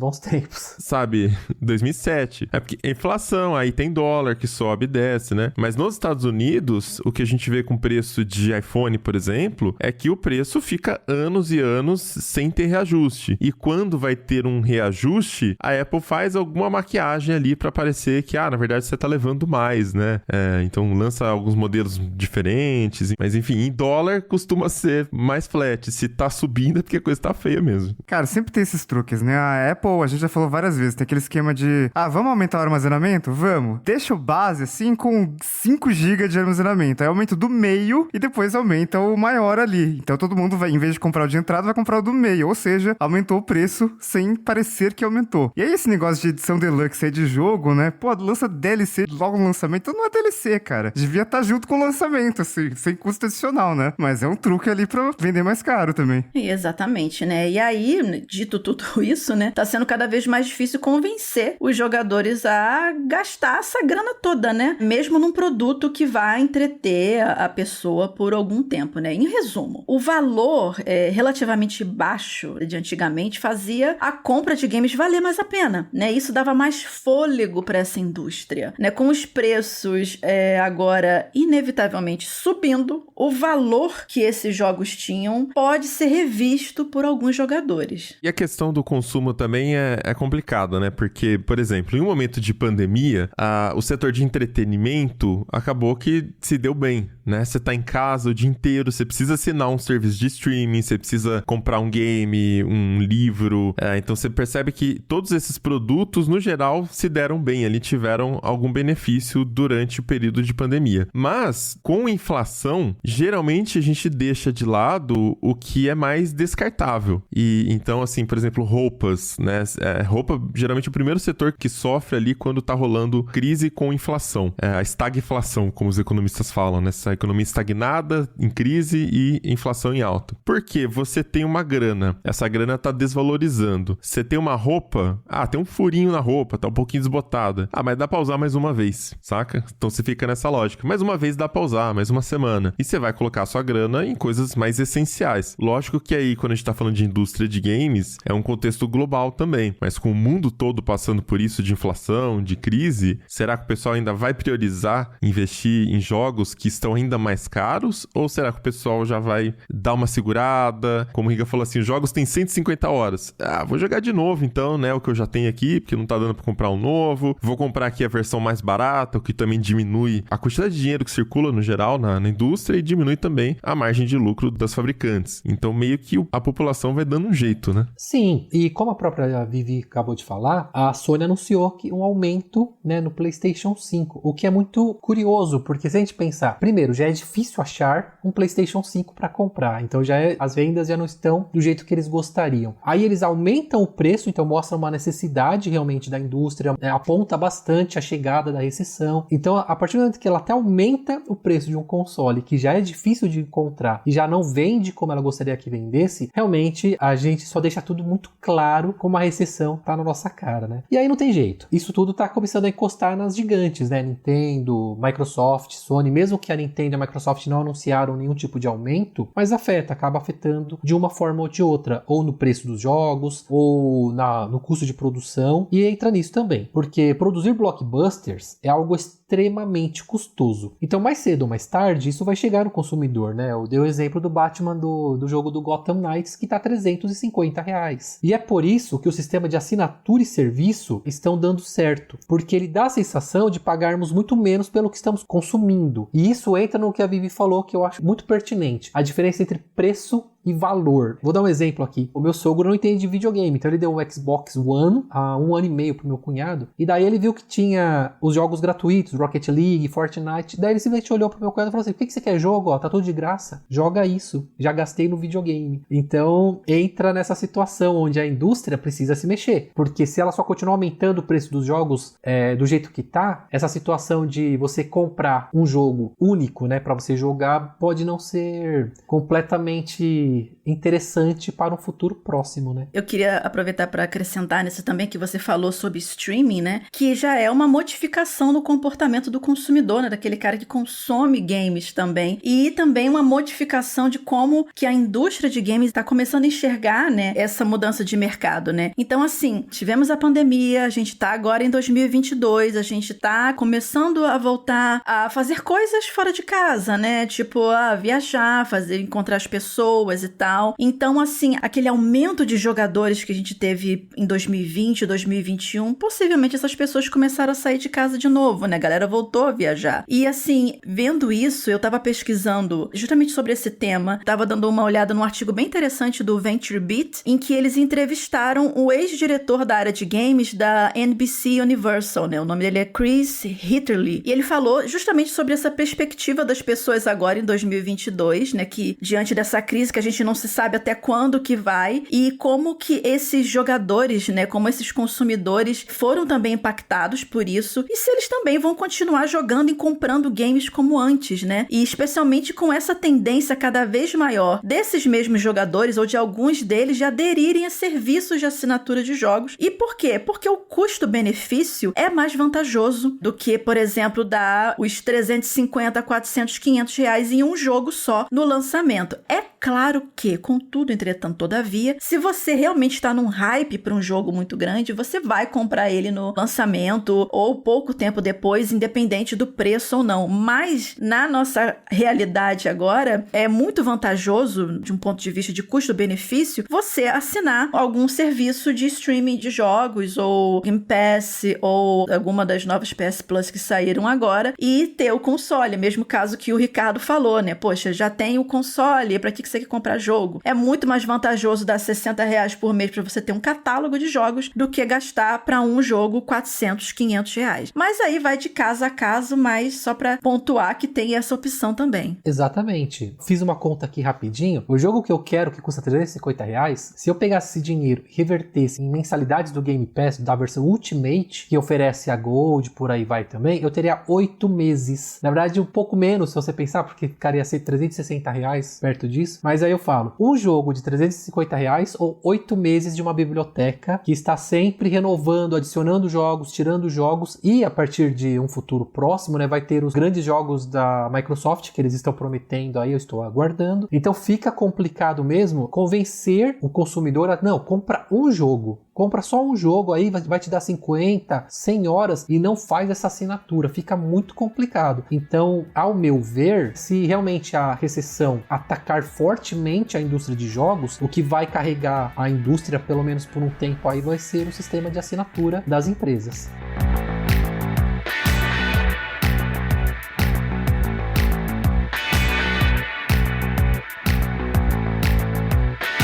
Sabe, 2007. É porque a inflação, aí tem dólar que sobe e desce, né? Mas nos Estados Unidos, o que a gente vê com o preço de iPhone, por exemplo, é que o preço fica anos e anos sem ter reajuste. E quando vai ter um reajuste, a Apple faz alguma maquiagem ali pra parecer que, na verdade você tá levando mais, né? Então lança alguns modelos diferentes. Mas enfim, em dólar costuma ser mais flat. Se tá subindo é porque a coisa tá feia mesmo. Cara, sempre tem esses truques, né? A Apple, a gente já falou várias vezes, tem aquele esquema de, vamos aumentar o armazenamento? Vamos. Deixa o base, assim, com 5 GB de armazenamento. Aí aumenta o do meio e depois aumenta o maior ali. Então todo mundo vai, em vez de comprar o de entrada, vai comprar o do meio. Ou seja, aumentou o preço sem parecer que aumentou. E aí esse negócio de edição deluxe aí de jogo, né? Pô, lança DLC logo no lançamento. Então não é DLC, cara. Devia estar junto com o lançamento, assim, sem custo adicional, né? Mas é um truque ali pra vender mais caro também. Exatamente, né? E aí, dito tudo isso, né? Tá sendo cada vez mais difícil convencer os jogadores a gastar essa grana toda, né? Mesmo num produto que vai entreter a pessoa por algum tempo, né? Em resumo, o valor relativamente baixo de antigamente fazia a compra de games valer mais a pena, né? Isso dava mais fôlego para essa indústria, né? Com os preços agora inevitavelmente subindo, o valor que esses jogos tinham pode ser revisto por alguns jogadores. E a questão do consumo também é complicada, né? Porque, por exemplo, em um momento de pandemia, o setor de entretenimento acabou que se deu bem, né? Você tá em casa o dia inteiro, você precisa assinar um serviço de streaming, você precisa comprar um game, um livro. Então você percebe que todos esses produtos, no geral, se deram bem ali, tiveram algum benefício durante o período de pandemia. Mas, com inflação, geralmente a gente deixa de lado o que é mais descartável. E então, assim, por exemplo, roupas, né? Roupa, geralmente, é o primeiro setor que sofre ali quando tá rolando crise com inflação. A estagflação, como os economistas falam, né? Essa economia estagnada, em crise e inflação em alta. Porque você tem uma grana, essa grana tá desvalorizando. Você tem uma roupa, tem um furinho na roupa, tá um pouquinho desbotada. Mas dá pra usar mais uma vez, saca? Então você fica nessa lógica. Mais uma vez dá pra usar, mais uma semana. E você vai colocar a sua grana em coisas mais essenciais. Lógico que aí, quando a gente tá falando de indústria de games, é um contexto global também. Mas com o mundo todo passando por isso de inflação, de crise, será que o pessoal ainda vai priorizar investir em jogos que estão ainda mais caros? Ou será que o pessoal já vai dar uma segurada? Como o Riga falou assim, os jogos têm 150 horas. Vou jogar de novo então, né? O que eu já tenho aqui, porque não tá dando pra comprar um novo. Vou comprar aqui a versão mais barata, o que também diminui a quantidade de dinheiro que circula no geral na indústria e diminui também a margem de lucro das fabricantes. Então meio que a população vai dando um jeito, né? Sim, e como a própria Vivi acabou de falar, a Sony anunciou que um aumento, né, no PlayStation 5, o que é muito curioso, porque se a gente pensar, primeiro, já é difícil achar um PlayStation 5 para comprar, então as vendas já não estão do jeito que eles gostariam. Aí eles aumentam o preço, então mostram uma necessidade realmente da indústria, aponta bastante a chegada da recessão. Então, a partir do momento que ela até aumenta o preço de um console que já é difícil de encontrar e já não vende como ela gostaria que vendesse, realmente a gente só deixa tudo muito claro como a recessão tá na nossa cara, né? E aí não tem jeito. Isso tudo tá começando a encostar nas gigantes, né? Nintendo, Microsoft, Sony, mesmo que a Nintendo e a Microsoft não anunciaram nenhum tipo de aumento, mas acaba afetando de uma forma ou de outra, ou no preço dos jogos, ou no custo de produção, e entra nisso também, porque produzir blockbusters é algo extremamente custoso. Então, mais cedo ou mais tarde, isso vai chegar no consumidor, né? Eu dei o exemplo do Batman do jogo do Gotham Knights, que tá R$350. E é por isso que o sistema de assinatura e serviço estão dando certo, porque ele dá a sensação de pagarmos muito menos pelo que estamos consumindo. E isso entra no que a Vivi falou, que eu acho muito pertinente. A diferença entre preço e valor. Vou dar um exemplo aqui. O meu sogro não entende de videogame, então ele deu um Xbox One há 1 ano e meio pro meu cunhado, e daí ele viu que tinha os jogos gratuitos, Rocket League, Fortnite, daí ele simplesmente olhou pro meu cunhado e falou assim, por que você quer jogo? Ó, tá tudo de graça. Joga isso. Já gastei no videogame. Então, entra nessa situação onde a indústria precisa se mexer, porque se ela só continuar aumentando o preço dos jogos do jeito que tá, essa situação de você comprar um jogo único, né, pra você jogar, pode não ser completamente interessante para um futuro próximo, né? Eu queria aproveitar para acrescentar nisso também que você falou sobre streaming, né? Que já é uma modificação no comportamento do consumidor, né? Daquele cara que consome games também. E também uma modificação de como que a indústria de games está começando a enxergar, né? Essa mudança de mercado, né? Então, assim, tivemos a pandemia, a gente tá agora em 2022, a gente tá começando a voltar a fazer coisas fora de casa, né? Tipo, a viajar, encontrar as pessoas e tal. Então, assim, aquele aumento de jogadores que a gente teve em 2020, 2021, possivelmente essas pessoas começaram a sair de casa de novo, né? A galera voltou a viajar. E, assim, vendo isso, eu tava pesquisando justamente sobre esse tema, tava dando uma olhada num artigo bem interessante do VentureBeat, em que eles entrevistaram o ex-diretor da área de games da NBC Universal, né? O nome dele é Chris Hitterly. E ele falou justamente sobre essa perspectiva das pessoas agora em 2022, né? Que, diante dessa crise que a gente não se sabe até quando que vai, e como que esses jogadores, né, como esses consumidores foram também impactados por isso, e se eles também vão continuar jogando e comprando games como antes, né? E especialmente com essa tendência cada vez maior desses mesmos jogadores, ou de alguns deles, de aderirem a serviços de assinatura de jogos. E por quê? Porque o custo-benefício é mais vantajoso do que, por exemplo, dar os 350, 400, 500 reais em um jogo só no lançamento. É claro que, contudo, entretanto, todavia, se você realmente está num hype para um jogo muito grande, você vai comprar ele no lançamento ou pouco tempo depois, independente do preço ou não. Mas, na nossa realidade agora, é muito vantajoso, de um ponto de vista de custo-benefício, você assinar algum serviço de streaming de jogos, ou Game Pass, ou alguma das novas PS Plus que saíram agora, e ter o console. Mesmo caso que o Ricardo falou, né? Poxa, já tem o console, pra que você quer comprar jogo? É muito mais vantajoso dar 60 reais por mês pra você ter um catálogo de jogos do que gastar pra um jogo 400, 500 reais. Mas aí vai de caso a caso, mas só pra pontuar que tem essa opção também. Exatamente. Fiz uma conta aqui rapidinho. O jogo que eu quero, que custa 350 reais, se eu pegasse esse dinheiro e revertesse em mensalidades do Game Pass, da versão Ultimate, que oferece a Gold, por aí vai também, eu teria 8 meses. Na verdade, um pouco menos, se você pensar, porque ficaria a ser 360 reais perto disso. Mas aí eu falo, um jogo de 350 reais ou 8 meses de uma biblioteca que está sempre renovando, adicionando jogos, tirando jogos, e a partir de um futuro próximo, né, vai ter os grandes jogos da Microsoft que eles estão prometendo aí, eu estou aguardando. Então fica complicado mesmo convencer o consumidor a, não, compra um jogo. Compra só um jogo aí, vai te dar 50, 100 horas e não faz essa assinatura. Fica muito complicado. Então, ao meu ver, se realmente a recessão atacar fortemente a indústria de jogos, o que vai carregar a indústria, pelo menos por um tempo aí, vai ser o sistema de assinatura das empresas.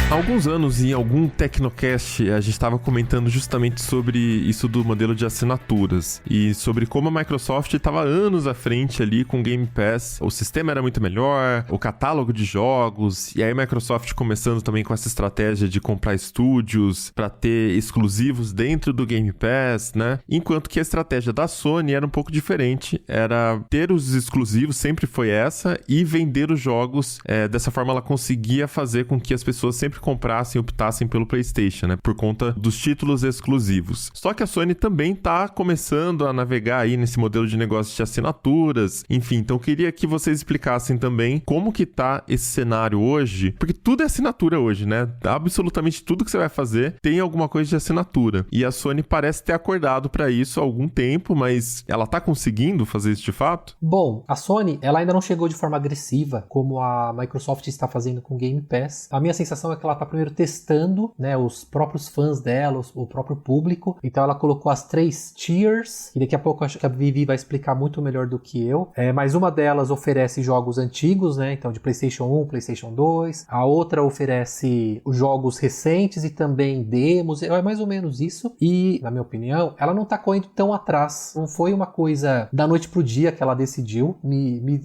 Há alguns anos, em algum Tecnocast, a gente estava comentando justamente sobre isso do modelo de assinaturas e sobre como a Microsoft estava anos à frente ali com o Game Pass. O sistema era muito melhor, o catálogo de jogos, e aí a Microsoft começando também com essa estratégia de comprar estúdios para ter exclusivos dentro do Game Pass, né? Enquanto que a estratégia da Sony era um pouco diferente, era ter os exclusivos, sempre foi essa, e vender os jogos. Dessa forma ela conseguia fazer com que as pessoas sempre comprassem e optassem pelo PlayStation, né? Por conta dos títulos exclusivos. Só que a Sony também tá começando a navegar aí nesse modelo de negócio de assinaturas, enfim, então eu queria que vocês explicassem também como que tá esse cenário hoje, porque tudo é assinatura hoje, né? Absolutamente tudo que você vai fazer tem alguma coisa de assinatura. E a Sony parece ter acordado para isso há algum tempo, mas ela tá conseguindo fazer isso de fato? Bom, a Sony, ela ainda não chegou de forma agressiva, como a Microsoft está fazendo com o Game Pass. A minha sensação é que ela está primeiro testando, né, os próprios fãs dela, o próprio público. Então ela colocou as 3 tiers, e daqui a pouco acho que a Vivi vai explicar muito melhor do que eu. Mas uma delas oferece jogos antigos, né, então de PlayStation 1, PlayStation 2. A outra oferece os jogos recentes e também demos, é mais ou menos isso. E, na minha opinião, ela não está correndo tão atrás. Não foi uma coisa da noite pro dia que ela decidiu.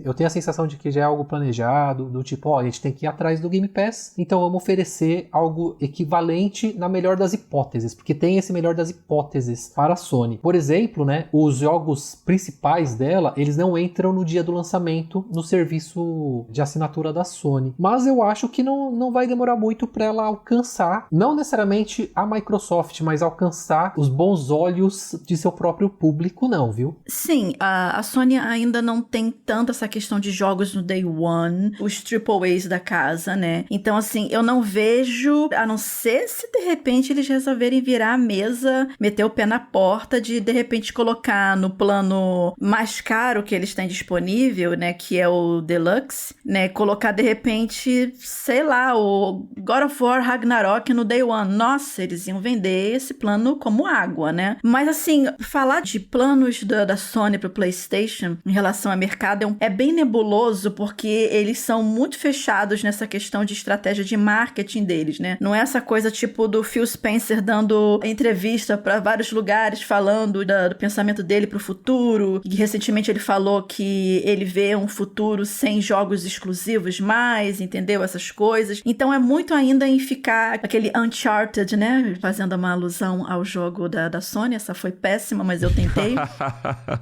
Eu tenho a sensação de que já é algo planejado, do tipo, a gente tem que ir atrás do Game Pass, então vamos oferecer algo equivalente na melhor das hipóteses, porque tem esse melhor das hipóteses para a Sony. Por exemplo, né, os jogos principais dela, eles não entram no dia do lançamento no serviço de assinatura da Sony. Mas eu acho que não vai demorar muito para ela alcançar, não necessariamente a Microsoft, mas alcançar os bons olhos de seu próprio público, não, viu? Sim, a Sony ainda não tem tanto essa questão de jogos no Day One, os AAAs da casa, né? Então, assim, eu não vejo, a não ser se de repente eles resolverem virar a mesa, meter o pé na porta de repente colocar no plano mais caro que eles têm disponível, né? Que é o Deluxe, né? Colocar de repente, sei lá, o God of War Ragnarok no Day One. Nossa, eles iam vender esse plano como água, né? Mas, assim, falar de planos da Sony pro PlayStation em relação ao mercado é bem nebuloso, porque eles são muito fechados nessa questão de estratégia de marketing deles, né? Não é essa coisa tipo do Phil Spencer dando entrevista para vários lugares falando do pensamento dele pro futuro, e recentemente ele falou que ele vê um futuro sem jogos exclusivos mais, entendeu? Essas coisas. Então é muito ainda em ficar aquele Uncharted, né? Fazendo uma alusão ao jogo da Sony. Essa foi péssima, mas eu tentei.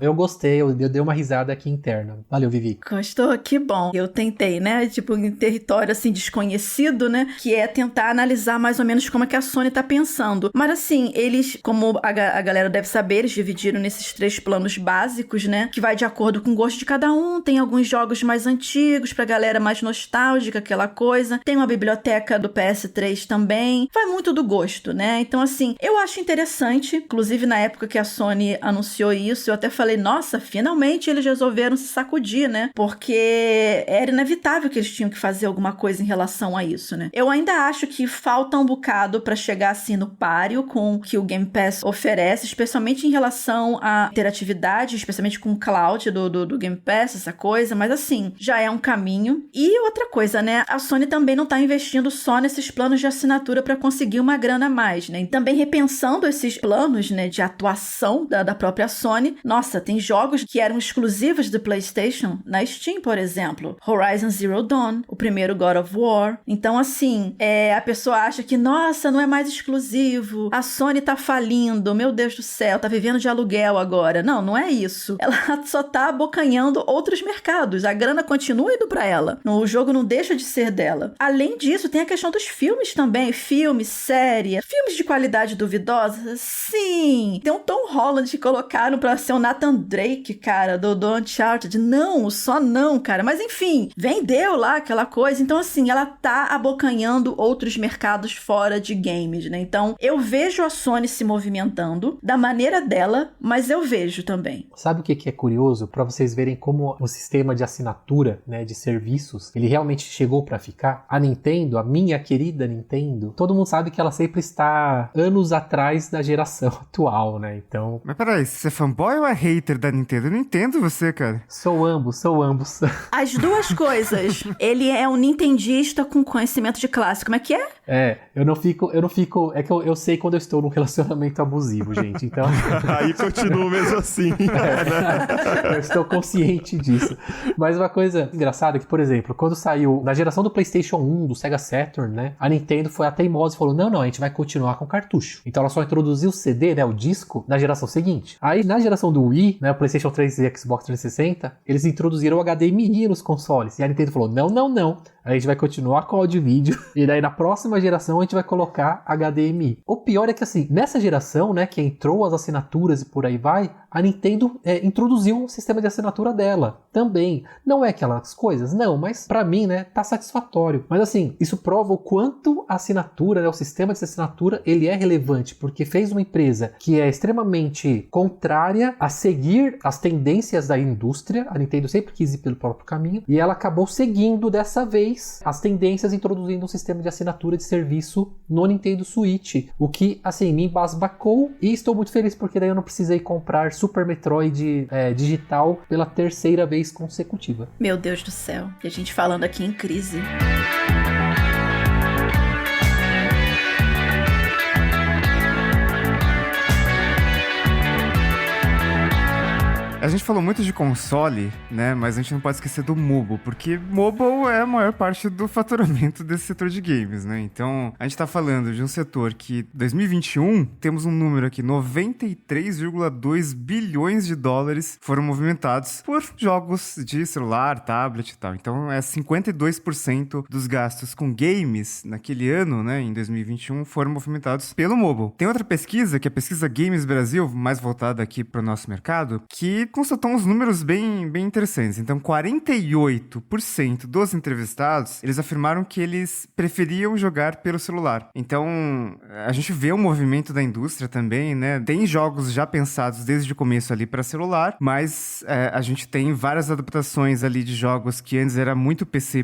Eu gostei, eu dei uma risada aqui interna. Valeu, Vivi. Gostou? Que bom. Eu tentei, né? Tipo, em território, assim, desconhecido, né? Que é tentar analisar mais ou menos como é que a Sony tá pensando. Mas, assim, eles, como a galera deve saber, eles dividiram nesses 3 planos básicos, né? Que vai de acordo com o gosto de cada um. Tem alguns jogos mais antigos pra galera mais nostálgica, aquela coisa. Tem uma biblioteca do PS3 também. Vai muito do gosto, né? Então, assim, eu acho interessante. Inclusive, na época que a Sony anunciou isso, eu até falei, nossa, finalmente eles resolveram se sacudir, né? Porque era inevitável que eles tinham que fazer alguma coisa em relação a isso, né? Eu ainda acho que falta um bocado pra chegar assim no páreo com o que o Game Pass oferece, especialmente em relação à interatividade, especialmente com o cloud do Game Pass, essa coisa, mas assim, já é um caminho. E outra coisa, né? A Sony também não tá investindo só nesses planos de assinatura pra conseguir uma grana a mais, né? E também repensando esses planos, né, de atuação da própria Sony. Nossa, tem jogos que eram exclusivos do PlayStation na Steam, por exemplo. Horizon Zero Dawn, o primeiro God of War. Então, assim, a pessoa acha que, nossa, não é mais exclusivo, a Sony tá falindo, meu Deus do céu, tá vivendo de aluguel agora. Não, não é isso. Ela só tá abocanhando outros mercados. A grana continua indo pra ela. O jogo não deixa de ser dela. Além disso, tem a questão dos filmes também. Filmes, série, filmes de qualidade duvidosa. Sim! Tem um Tom Holland que colocaram pra ser o Nathan Drake, cara, do Uncharted. Não, só não, cara. Mas enfim, vendeu lá aquela coisa. Então, assim, ela tá abocanhando outros mercados fora de games, né? Então, eu vejo a Sony se movimentando da maneira dela, mas eu vejo também. Sabe o que é curioso? Pra vocês verem como o sistema de assinatura, né, de serviços, ele realmente chegou pra ficar. A Nintendo, a minha querida Nintendo, todo mundo sabe que ela sempre está anos atrás da geração atual, né? Então... Mas peraí, você é fanboy ou é hater da Nintendo? Eu não entendo você, cara. Sou ambos. As duas coisas. Ele é um nintendista com conhecimento de classe. Como é que é? Eu não fico... É que eu sei quando eu estou num relacionamento abusivo, gente. Então... Aí continua mesmo assim. Eu estou consciente disso. Mas uma coisa engraçada é que, por exemplo, quando saiu na geração do PlayStation 1, do Sega Saturn, né? A Nintendo foi a teimosa e falou, não, a gente vai continuar com cartucho. Então ela só introduziu o CD, né? O disco, na geração seguinte. Aí, na geração do Wii, né? O PlayStation 3 e Xbox 360, eles introduziram o HDMI nos consoles. E a Nintendo falou, não. A a gente vai continuar com áudio e vídeo, e daí na próxima geração a gente vai colocar HDMI. O pior é que assim, nessa geração, né, que entrou as assinaturas e por aí vai, a Nintendo introduziu um sistema de assinatura dela também. Não é aquelas coisas, não, mas pra mim, né, tá satisfatório. Mas assim, isso prova o quanto a assinatura, né, o sistema de assinatura, ele é relevante, porque fez uma empresa que é extremamente contrária a seguir as tendências da indústria. A Nintendo sempre quis ir pelo próprio caminho, e ela acabou seguindo dessa vez as tendências, introduzindo um sistema de assinatura de serviço no Nintendo Switch, o que, assim, me embasbacou, e estou muito feliz porque daí eu não precisei comprar Super Metroid digital pela terceira vez consecutiva. Meu Deus do céu, e a gente falando aqui em crise. A gente falou muito de console, né? Mas a gente não pode esquecer do mobile, porque mobile é a maior parte do faturamento desse setor de games, né? Então, a gente tá falando de um setor que, 2021, temos um número aqui, 93,2 bilhões de dólares foram movimentados por jogos de celular, tablet e tal. Então, 52% dos gastos com games naquele ano, né, em 2021, foram movimentados pelo mobile. Tem outra pesquisa, que é a pesquisa Games Brasil, mais voltada aqui para o nosso mercado, que constatou uns números bem interessantes. Então, 48% dos entrevistados, eles afirmaram que eles preferiam jogar pelo celular. Então, a gente vê o movimento da indústria também, né? Tem jogos já pensados desde o começo ali para celular, mas a gente tem várias adaptações ali de jogos que antes era muito PC,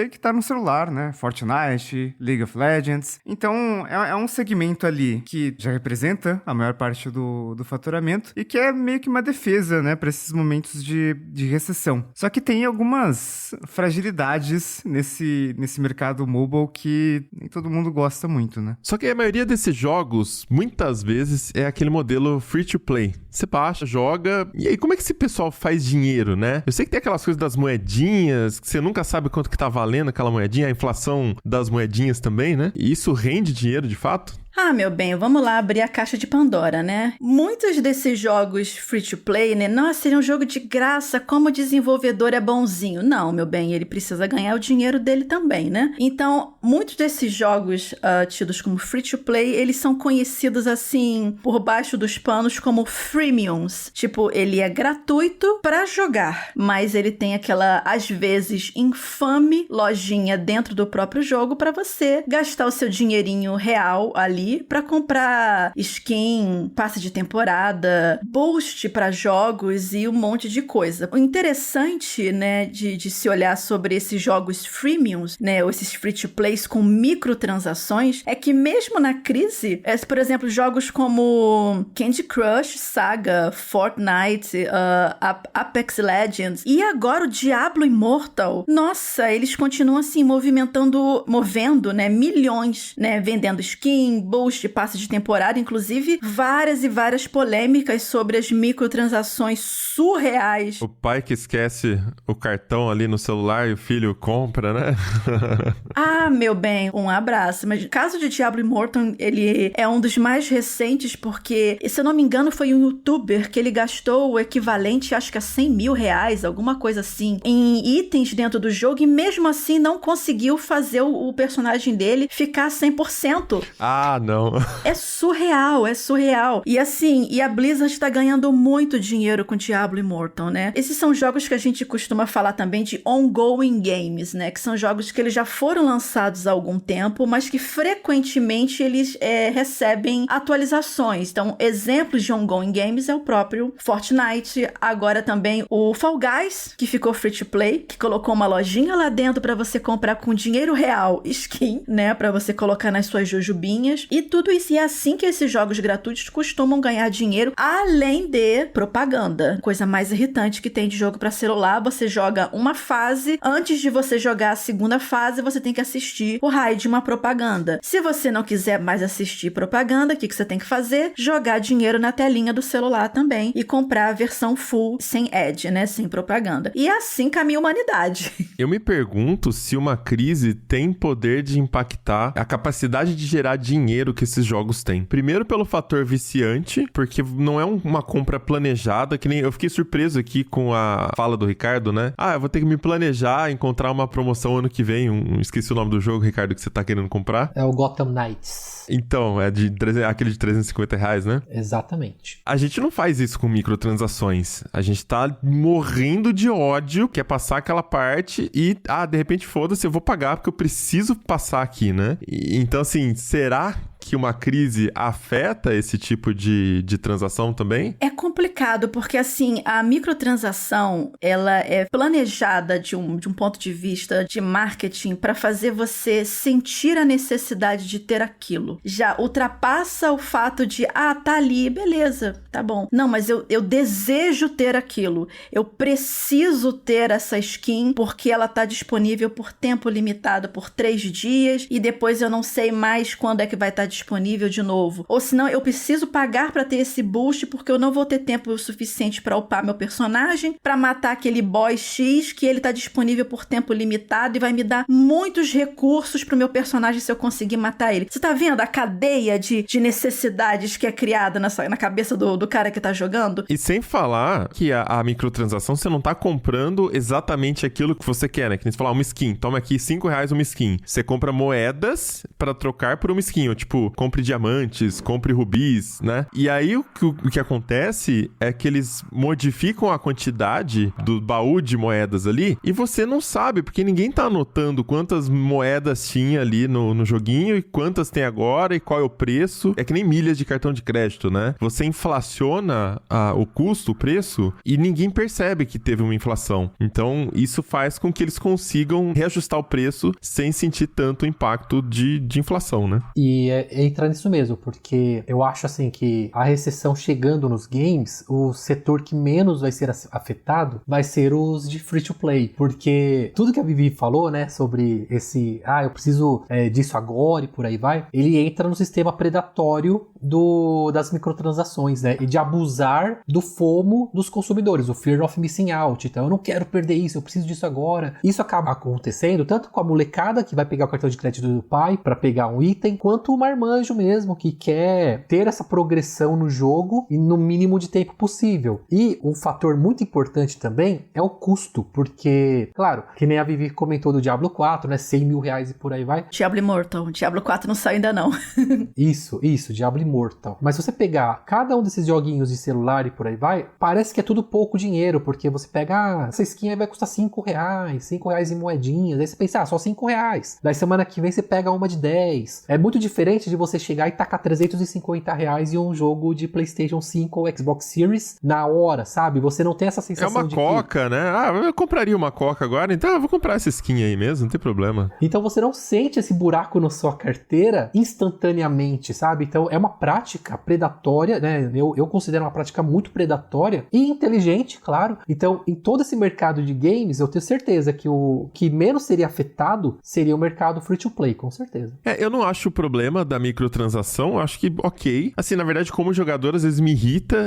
que tá no celular, né? Fortnite, League of Legends. Então, é um segmento ali que já representa a maior parte do faturamento e que é meio que uma defesa, né, para esses momentos de recessão. Só que tem algumas fragilidades nesse mercado mobile que nem todo mundo gosta muito, né? Só que a maioria desses jogos, muitas vezes, é aquele modelo free to play. Você baixa, joga, e aí como é que esse pessoal faz dinheiro, né? Eu sei que tem aquelas coisas das moedinhas, que você nunca sabe quanto que tá valendo aquela moedinha, a inflação das moedinhas também, né? E isso rende dinheiro de fato? Ah, meu bem, vamos lá abrir a caixa de Pandora, né? Muitos desses jogos free-to-play, né? Nossa, ele é um jogo de graça, como o desenvolvedor é bonzinho. Não, meu bem, ele precisa ganhar o dinheiro dele também, né? Então, muitos desses jogos tidos como free-to-play, eles são conhecidos, assim, por baixo dos panos como freemiums. Tipo, ele é gratuito pra jogar, mas ele tem aquela, às vezes, infame lojinha dentro do próprio jogo pra você gastar o seu dinheirinho real ali para comprar skin, passe de temporada, boost para jogos e um monte de coisa. O interessante, né, de se olhar sobre esses jogos freemiums, né, ou esses free-to-plays com microtransações, é que mesmo na crise, por exemplo, jogos como Candy Crush, Saga, Fortnite, Apex Legends e agora o Diablo Immortal, nossa, eles continuam assim movendo, né, milhões, né, vendendo skin, boost, passe de temporada, inclusive várias e várias polêmicas sobre as microtransações surreais. O pai que esquece o cartão ali no celular e o filho compra, né? Ah, meu bem, um abraço. Mas o caso de Diablo Immortal, ele é um dos mais recentes porque, se eu não me engano, foi um youtuber que ele gastou o equivalente, acho que a 100 mil reais, alguma coisa assim, em itens dentro do jogo e mesmo assim não conseguiu fazer o personagem dele ficar 100%. Ah, não. É surreal. E assim, a Blizzard tá ganhando muito dinheiro com Diablo Immortal, né? Esses são jogos que a gente costuma falar também de ongoing games, né? Que são jogos que eles já foram lançados há algum tempo, mas que frequentemente eles recebem atualizações. Então, exemplos de ongoing games é o próprio Fortnite, agora também o Fall Guys, que ficou free to play, que colocou uma lojinha lá dentro pra você comprar com dinheiro real skin, né? Pra você colocar nas suas jujubinhas. E tudo isso, e é assim que esses jogos gratuitos costumam ganhar dinheiro, além de propaganda. Coisa mais irritante que tem de jogo pra celular, você joga uma fase, antes de você jogar a segunda fase, você tem que assistir o raio de uma propaganda. Se você não quiser mais assistir propaganda, o que você tem que fazer? Jogar dinheiro na telinha do celular também e comprar a versão full, sem ad, né? Sem propaganda. E assim caminha a humanidade. Eu me pergunto se uma crise tem poder de impactar a capacidade de gerar dinheiro dinheiro que esses jogos têm. Primeiro pelo fator viciante, porque não é uma compra planejada, que nem eu fiquei surpreso aqui com a fala do Ricardo, né? Eu vou ter que me planejar, encontrar uma promoção ano que vem, esqueci o nome do jogo, Ricardo, que você tá querendo comprar. É o Gotham Knights. Então, é aquele de R$350, né? Exatamente. A gente não faz isso com microtransações. A gente tá morrendo de ódio, quer passar aquela parte e, de repente, foda-se, eu vou pagar porque eu preciso passar aqui, né? Então, assim, será que uma crise afeta esse tipo de transação também? É complicado, porque assim, a microtransação, ela é planejada de um ponto de vista de marketing para fazer você sentir a necessidade de ter aquilo. Já ultrapassa o fato de, tá ali, beleza, tá bom. Não, mas eu desejo ter aquilo. Eu preciso ter essa skin porque ela tá disponível por tempo limitado, por 3 dias, e depois eu não sei mais quando é que vai estar disponível de novo. Ou senão eu preciso pagar pra ter esse boost porque eu não vou ter tempo suficiente pra upar meu personagem, pra matar aquele boss X que ele tá disponível por tempo limitado e vai me dar muitos recursos pro meu personagem se eu conseguir matar ele. Você tá vendo a cadeia de necessidades que é criada na cabeça do cara que tá jogando? E sem falar que a microtransação você não tá comprando exatamente aquilo que você quer, né? Que nem você falar, uma skin. Toma aqui R$5 uma skin. Você compra moedas pra trocar por uma skin. Ou tipo, compre diamantes, compre rubis, né? E aí o que acontece é que eles modificam a quantidade do baú de moedas ali e você não sabe, porque ninguém tá anotando quantas moedas tinha ali no joguinho e quantas tem agora e qual é o preço. É que nem milhas de cartão de crédito, né? Você inflaciona o custo, o preço, e ninguém percebe que teve uma inflação. Então, isso faz com que eles consigam reajustar o preço sem sentir tanto impacto de inflação, né? E entra nisso mesmo, porque eu acho assim que a recessão chegando nos games, o setor que menos vai ser afetado vai ser os de free to play, porque tudo que a Vivi falou, né, sobre esse, eu preciso disso agora e por aí vai, ele entra no sistema predatório das microtransações, né, e de abusar do FOMO dos consumidores, o Fear of Missing Out. Então eu não quero perder isso, eu preciso disso agora. Isso acaba acontecendo tanto com a molecada que vai pegar o cartão de crédito do pai para pegar um item, quanto o marmanjo mesmo que quer ter essa progressão no jogo e no mínimo de tempo possível. E um fator muito importante também é o custo, porque, claro, que nem a Vivi comentou do Diablo 4, né, R$100 mil e por aí vai. Diablo Immortal, Diablo 4 não saiu ainda não. Isso, Diablo Immortal. Mas se você pegar cada um desses joguinhos de celular e por aí vai, parece que é tudo pouco dinheiro, porque você pega, essa skin aí vai custar R$5 em moedinhas, aí você pensa, só R$5. Daí semana que vem você pega uma de 10. É muito diferente de você chegar e tacar R$350 em um jogo de PlayStation 5 ou Xbox Series na hora, sabe? Você não tem essa sensação de Coca, né? Eu compraria uma Coca agora, então eu vou comprar essa skin aí mesmo, não tem problema. Então você não sente esse buraco na sua carteira instantaneamente, sabe? Então é uma prática predatória, né? Eu considero uma prática muito predatória e inteligente, claro. Então, em todo esse mercado de games, eu tenho certeza que o que menos seria afetado seria o mercado free to play, com certeza. Eu não acho o problema da microtransação, eu acho que ok. Assim, na verdade, como jogador, às vezes me irrita,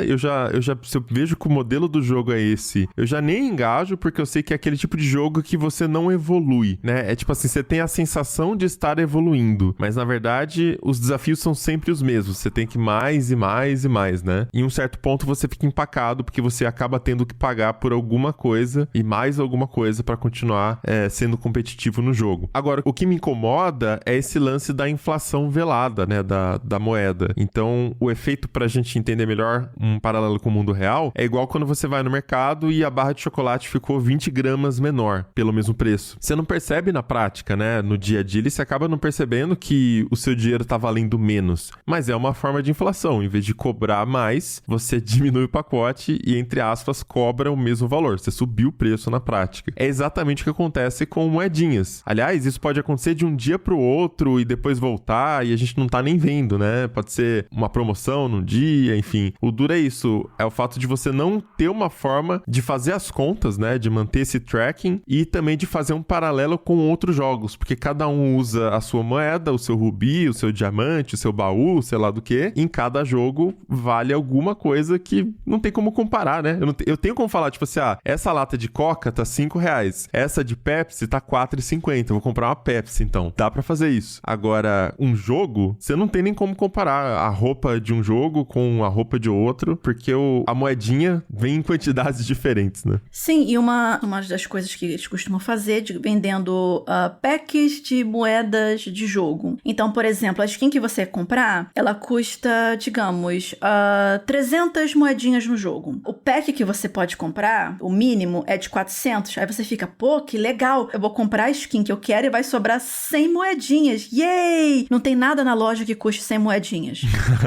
se eu vejo que o modelo do jogo é esse, eu já nem engajo, porque eu sei que é aquele tipo de jogo que você não evolui, né? É tipo assim, você tem a sensação de estar evoluindo, mas na verdade, os desafios são sempre os mesmos, você tem que mais e mais e mais, né? Em um certo ponto você fica empacado, porque você acaba tendo que pagar por alguma coisa e mais alguma coisa pra continuar sendo competitivo no jogo. Agora, o que me incomoda é esse lance da inflação velada, né? Da moeda. Então, o efeito pra gente entender melhor um paralelo com o mundo real é igual quando você vai no mercado e a barra de chocolate ficou 20 gramas menor pelo mesmo preço. Você não percebe na prática, né? No dia a dia, você acaba não percebendo que o seu dinheiro tá valendo menos. Mas é uma forma de inflação. Em vez de cobrar mais, você diminui o pacote e, entre aspas, cobra o mesmo valor. Você subiu o preço na prática. É exatamente o que acontece com moedinhas. Aliás, isso pode acontecer de um dia pro outro e depois voltar e a gente não tá nem vendo, né? Pode ser uma promoção num dia, enfim. O duro é isso. É o fato de você não ter uma forma de fazer as contas, né? De manter esse tracking e também de fazer um paralelo com outros jogos. Porque cada um usa a sua moeda, o seu rubi, o seu diamante, o seu baú, sei lá do que em cada jogo vale alguma coisa que não tem como comparar, né? Eu tenho como falar, tipo assim, essa lata de Coca tá R$5, essa de Pepsi tá R$4,50, vou comprar uma Pepsi, então. Dá pra fazer isso. Agora, um jogo, você não tem nem como comparar a roupa de um jogo com a roupa de outro, porque a moedinha vem em quantidades diferentes, né? Sim, e uma das coisas que eles costumam fazer, vendendo packs de moedas de jogo. Então, por exemplo, a skin que você comprar, ela custa, digamos, 300 moedinhas no jogo. O pack que você pode comprar, o mínimo, é de 400. Aí você fica, pô, que legal, eu vou comprar a skin que eu quero e vai sobrar 100 moedinhas. Yay! Não tem nada na loja que custe 100 moedinhas.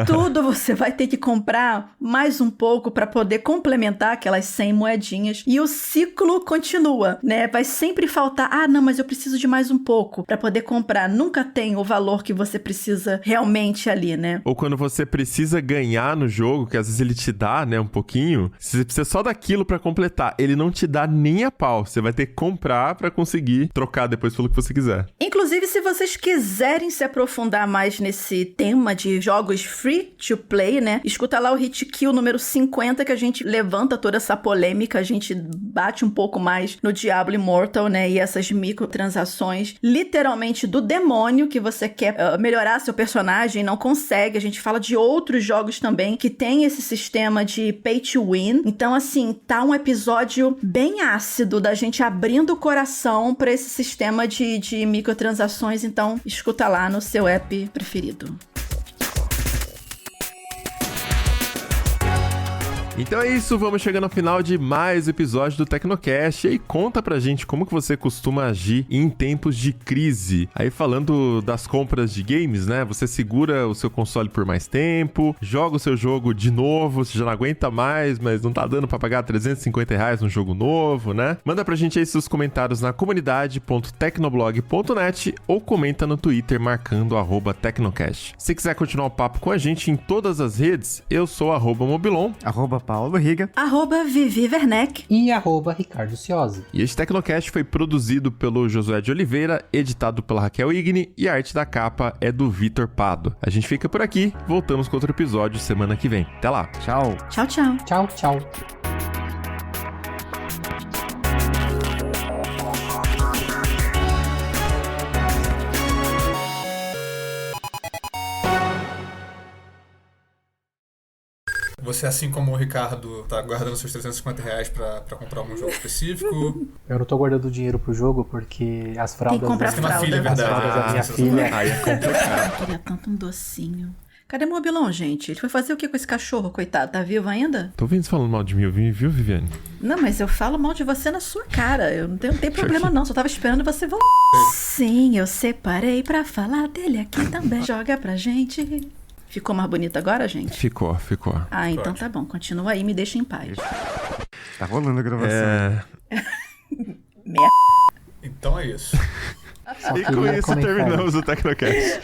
Tudo você vai ter que comprar mais um pouco para poder complementar aquelas 100 moedinhas. E o ciclo continua, né? Vai sempre faltar, não, mas eu preciso de mais um pouco para poder comprar. Nunca tem o valor que você precisa realmente ali, né? Ou quando você precisa ganhar no jogo, que às vezes ele te dá, né, um pouquinho, você precisa só daquilo pra completar. Ele não te dá nem a pau. Você vai ter que comprar pra conseguir trocar depois pelo que você quiser. Inclusive, se vocês quiserem se aprofundar mais nesse tema de jogos free to play, né? Escuta lá o Hit Kill número 50, que a gente levanta toda essa polêmica, a gente bate um pouco mais no Diablo Immortal, né? E essas microtransações, literalmente do demônio, que você quer melhorar seu personagem, não consegue. A gente fala de outros jogos também que tem esse sistema de pay to win. Então, assim, tá um episódio bem ácido da gente abrindo o coração pra esse sistema de microtransações. Então, escuta lá no seu app preferido. Então é isso, vamos chegando ao final de mais um episódio do Tecnocast. E aí conta pra gente como que você costuma agir em tempos de crise. Aí falando das compras de games, né? Você segura o seu console por mais tempo, joga o seu jogo de novo, você já não aguenta mais, mas não tá dando pra pagar R$350 num jogo novo, né? Manda pra gente aí seus comentários na comunidade.tecnoblog.net ou comenta no Twitter marcando @Tecnocast. Se quiser continuar o papo com a gente em todas as redes, eu sou @Mobilon, Paulo Riga, @Vivi Werneck e @Ricardo Ciosi. E este Tecnocast foi produzido pelo Josué de Oliveira, editado pela Raquel Igni e a arte da capa é do Vitor Pado. A gente fica por aqui, voltamos com outro episódio semana que vem. Até lá. Tchau. Tchau, tchau. Tchau, tchau. Você, assim como o Ricardo, tá guardando seus R$350 pra comprar um jogo específico? Eu não tô guardando dinheiro pro jogo porque as Tem que fraldas... comprar Tem uma fralda. filha, é As verdade. fraldas da minha filha... Aí é complicado. Eu queria tanto um docinho. Cadê o Mobilon, gente? Ele foi fazer o que com esse cachorro, coitado? Tá vivo ainda? Tô vendo você falando mal de mim, viu, Viviane? Não, mas eu falo mal de você na sua cara. Eu não tenho problema, não. Só tava esperando você voltar. Sim, eu separei pra falar dele aqui também. Joga pra gente. Ficou mais bonito agora, gente? Ficou. Ah, então tá bom. Continua aí, me deixa em paz. Tá rolando a gravação. Merda. Então é isso. Só E com queria isso comentar. terminamos o Tecnocast.